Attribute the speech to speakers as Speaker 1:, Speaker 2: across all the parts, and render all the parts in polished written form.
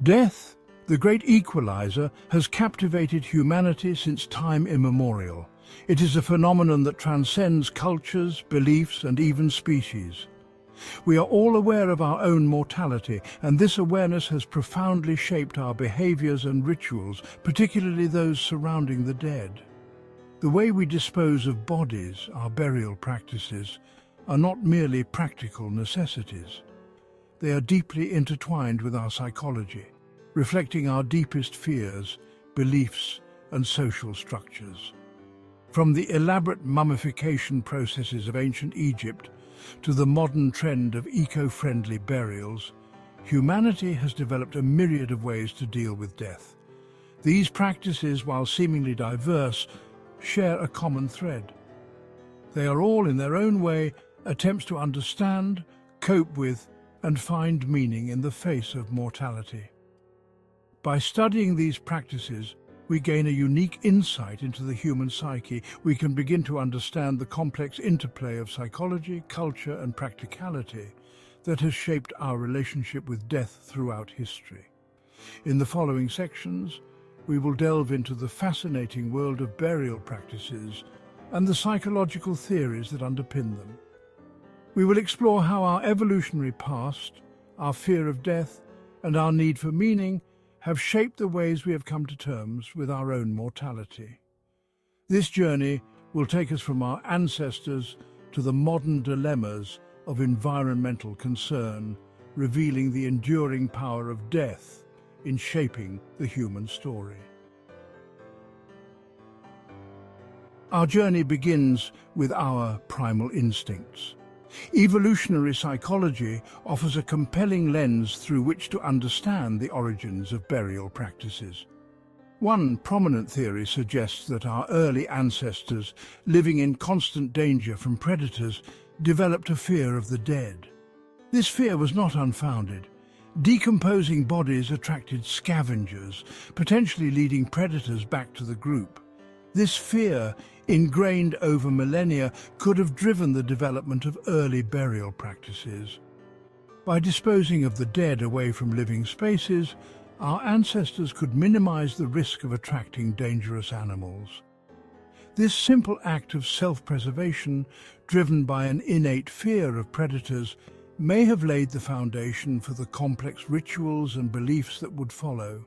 Speaker 1: Death, the great equalizer, has captivated humanity since time immemorial. It is a phenomenon that transcends cultures, beliefs, and even species. We are all aware of our own mortality, and this awareness has profoundly shaped our behaviors and rituals, particularly those surrounding the dead. The way we dispose of bodies, our burial practices, are not merely practical necessities. They are deeply intertwined with our psychology, reflecting our deepest fears, beliefs, and social structures. From the elaborate mummification processes of ancient Egypt to the modern trend of eco-friendly burials, humanity has developed a myriad of ways to deal with death. These practices, while seemingly diverse, share a common thread. They are all, in their own way, attempts to understand, cope with, and find meaning in the face of mortality. By studying these practices, we gain a unique insight into the human psyche. We can begin to understand the complex interplay of psychology, culture, and practicality that has shaped our relationship with death throughout history. In the following sections, we will delve into the fascinating world of burial practices and the psychological theories that underpin them. We will explore how our evolutionary past, our fear of death, and our need for meaning have shaped the ways we have come to terms with our own mortality. This journey will take us from our ancestors to the modern dilemmas of environmental concern, revealing the enduring power of death in shaping the human story. Our journey begins with our primal instincts. Evolutionary psychology offers a compelling lens through which to understand the origins of burial practices. One prominent theory suggests that our early ancestors, living in constant danger from predators, developed a fear of the dead. This fear was not unfounded. Decomposing bodies attracted scavengers, potentially leading predators back to the group. This fear, ingrained over millennia, could have driven the development of early burial practices. By disposing of the dead away from living spaces, our ancestors could minimize the risk of attracting dangerous animals. This simple act of self-preservation, driven by an innate fear of predators, may have laid the foundation for the complex rituals and beliefs that would follow.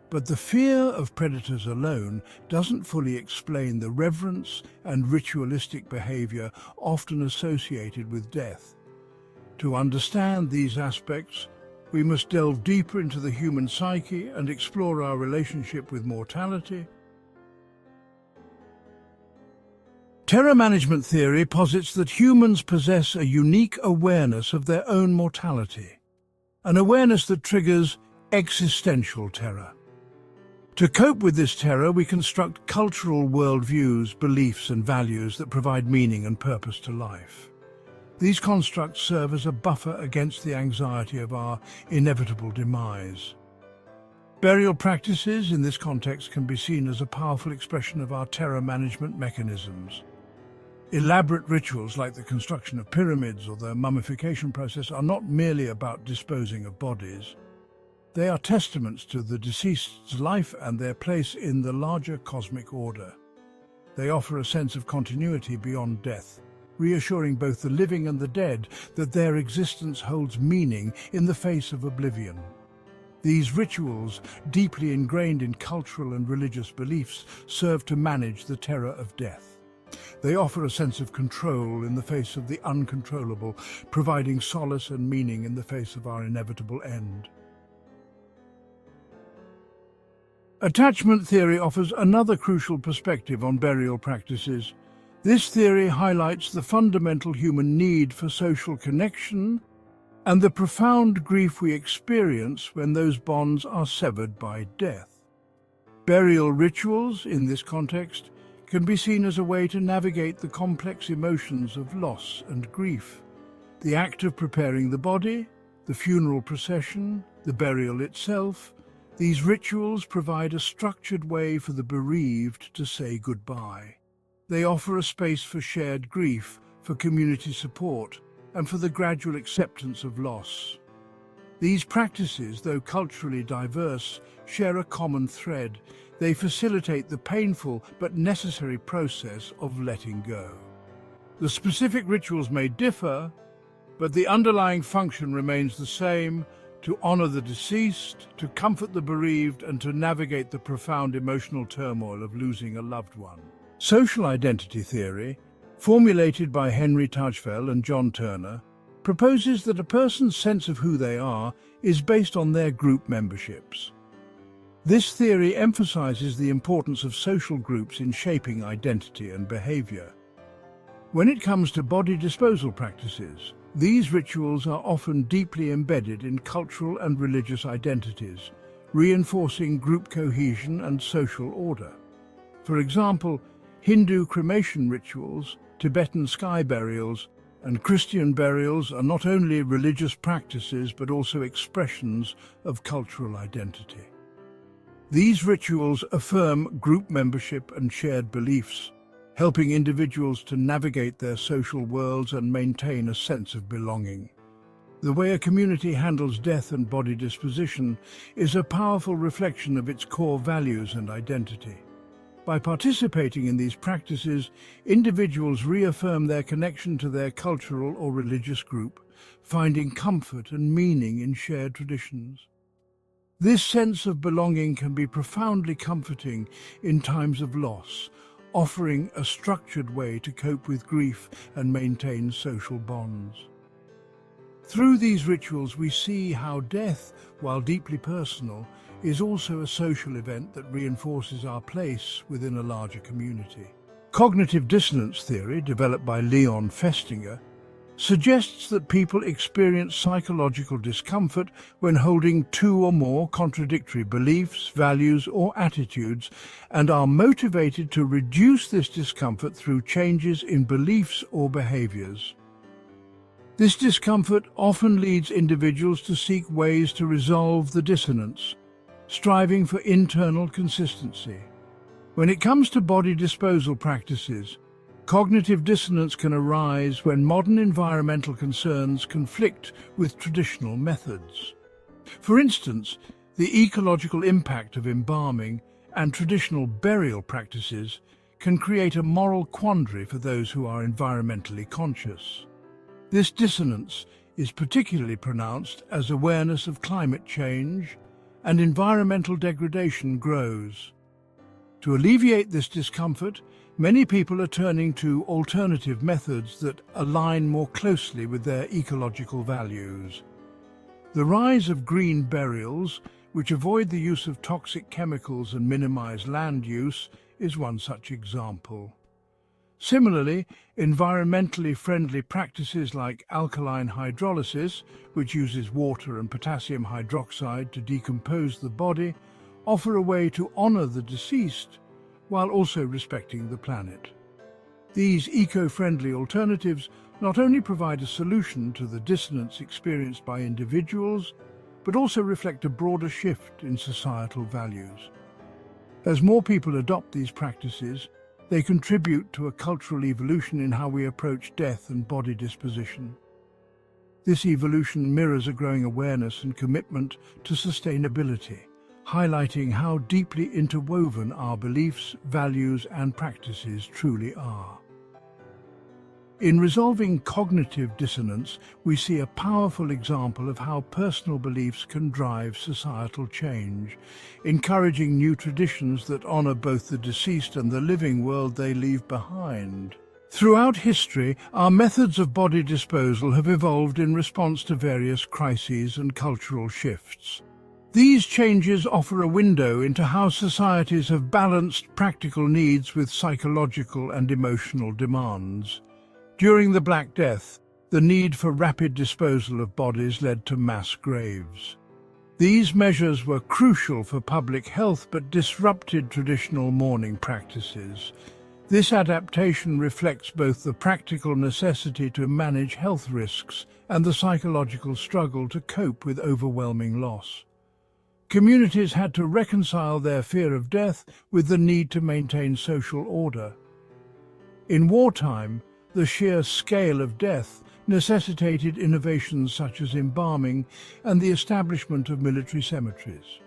Speaker 1: But the fear of predators alone doesn't fully explain the reverence and ritualistic behavior often associated with death. To understand these aspects, we must delve deeper into the human psyche and explore our relationship with mortality. Terror management theory posits that humans possess a unique awareness of their own mortality, an awareness that triggers existential terror. To cope with this terror, we construct cultural worldviews, beliefs, and values that provide meaning and purpose to life. These constructs serve as a buffer against the anxiety of our inevitable demise. Burial practices in this context can be seen as a powerful expression of our terror management mechanisms. Elaborate rituals like the construction of pyramids or the mummification process are not merely about disposing of bodies. They are testaments to the deceased's life and their place in the larger cosmic order. They offer a sense of continuity beyond death, reassuring both the living and the dead that their existence holds meaning in the face of oblivion. These rituals, deeply ingrained in cultural and religious beliefs, serve to manage the terror of death. They offer a sense of control in the face of the uncontrollable, providing solace and meaning in the face of our inevitable end. Attachment theory offers another crucial perspective on burial practices. This theory highlights the fundamental human need for social connection and the profound grief we experience when those bonds are severed by death. Burial rituals, in this context, can be seen as a way to navigate the complex emotions of loss and grief. The act of preparing the body, the funeral procession, the burial itself, these rituals provide a structured way for the bereaved to say goodbye. They offer a space for shared grief, for community support, and for the gradual acceptance of loss. These practices, though culturally diverse, share a common thread. They facilitate the painful but necessary process of letting go. The specific rituals may differ, but the underlying function remains the same: to honor the deceased, to comfort the bereaved, and to navigate the profound emotional turmoil of losing a loved one. Social identity theory, formulated by Henry Tajfel and John Turner, proposes that a person's sense of who they are is based on their group memberships. This theory emphasizes the importance of social groups in shaping identity and behavior. When it comes to body disposal practices, these rituals are often deeply embedded in cultural and religious identities, reinforcing group cohesion and social order. For example, Hindu cremation rituals, Tibetan sky burials, and Christian burials are not only religious practices but also expressions of cultural identity. These rituals affirm group membership and shared beliefs, helping individuals to navigate their social worlds and maintain a sense of belonging. The way a community handles death and body disposition is a powerful reflection of its core values and identity. By participating in these practices, individuals reaffirm their connection to their cultural or religious group, finding comfort and meaning in shared traditions. This sense of belonging can be profoundly comforting in times of loss, offering a structured way to cope with grief and maintain social bonds. Through these rituals, we see how death, while deeply personal, is also a social event that reinforces our place within a larger community. Cognitive dissonance theory, developed by Leon Festinger, suggests that people experience psychological discomfort when holding two or more contradictory beliefs, values, or attitudes, and are motivated to reduce this discomfort through changes in beliefs or behaviors. This discomfort often leads individuals to seek ways to resolve the dissonance, striving for internal consistency. When it comes to body disposal practices, cognitive dissonance can arise when modern environmental concerns conflict with traditional methods. For instance, the ecological impact of embalming and traditional burial practices can create a moral quandary for those who are environmentally conscious. This dissonance is particularly pronounced as awareness of climate change and environmental degradation grows. To alleviate this discomfort, many people are turning to alternative methods that align more closely with their ecological values. The rise of green burials, which avoid the use of toxic chemicals and minimize land use, is one such example. Similarly, environmentally friendly practices like alkaline hydrolysis, which uses water and potassium hydroxide to decompose the body, offer a way to honor the deceased while also respecting the planet. These eco-friendly alternatives not only provide a solution to the dissonance experienced by individuals, but also reflect a broader shift in societal values. As more people adopt these practices, they contribute to a cultural evolution in how we approach death and body disposition. This evolution mirrors a growing awareness and commitment to sustainability, highlighting how deeply interwoven our beliefs, values, and practices truly are. In resolving cognitive dissonance, we see a powerful example of how personal beliefs can drive societal change, encouraging new traditions that honor both the deceased and the living world they leave behind. Throughout history, our methods of body disposal have evolved in response to various crises and cultural shifts. These changes offer a window into how societies have balanced practical needs with psychological and emotional demands. During the Black Death, the need for rapid disposal of bodies led to mass graves. These measures were crucial for public health but disrupted traditional mourning practices. This adaptation reflects both the practical necessity to manage health risks and the psychological struggle to cope with overwhelming loss. Communities had to reconcile their fear of death with the need to maintain social order. In wartime, the sheer scale of death necessitated innovations such as embalming and the establishment of military cemeteries.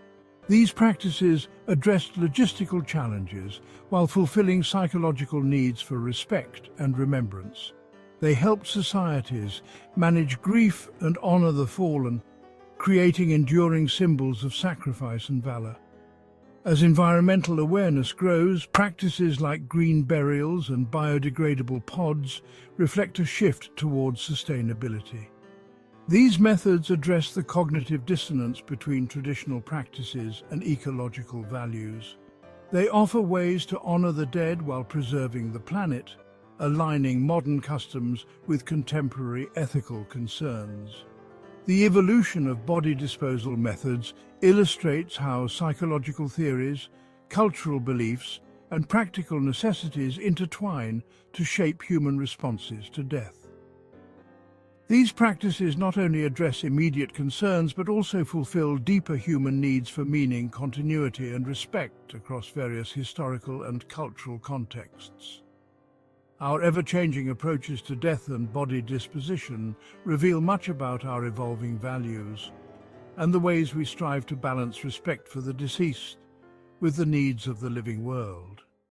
Speaker 1: These practices addressed logistical challenges while fulfilling psychological needs for respect and remembrance. They helped societies manage grief and honor the fallen, creating enduring symbols of sacrifice and valor. As environmental awareness grows, practices like green burials and biodegradable pods reflect a shift towards sustainability. These methods address the cognitive dissonance between traditional practices and ecological values. They offer ways to honor the dead while preserving the planet, aligning modern customs with contemporary ethical concerns. The evolution of body disposal methods illustrates how psychological theories, cultural beliefs, and practical necessities intertwine to shape human responses to death. These practices not only address immediate concerns but also fulfill deeper human needs for meaning, continuity, and respect across various historical and cultural contexts. Our ever-changing approaches to death and body disposition reveal much about our evolving values and the ways we strive to balance respect for the deceased with the needs of the living world.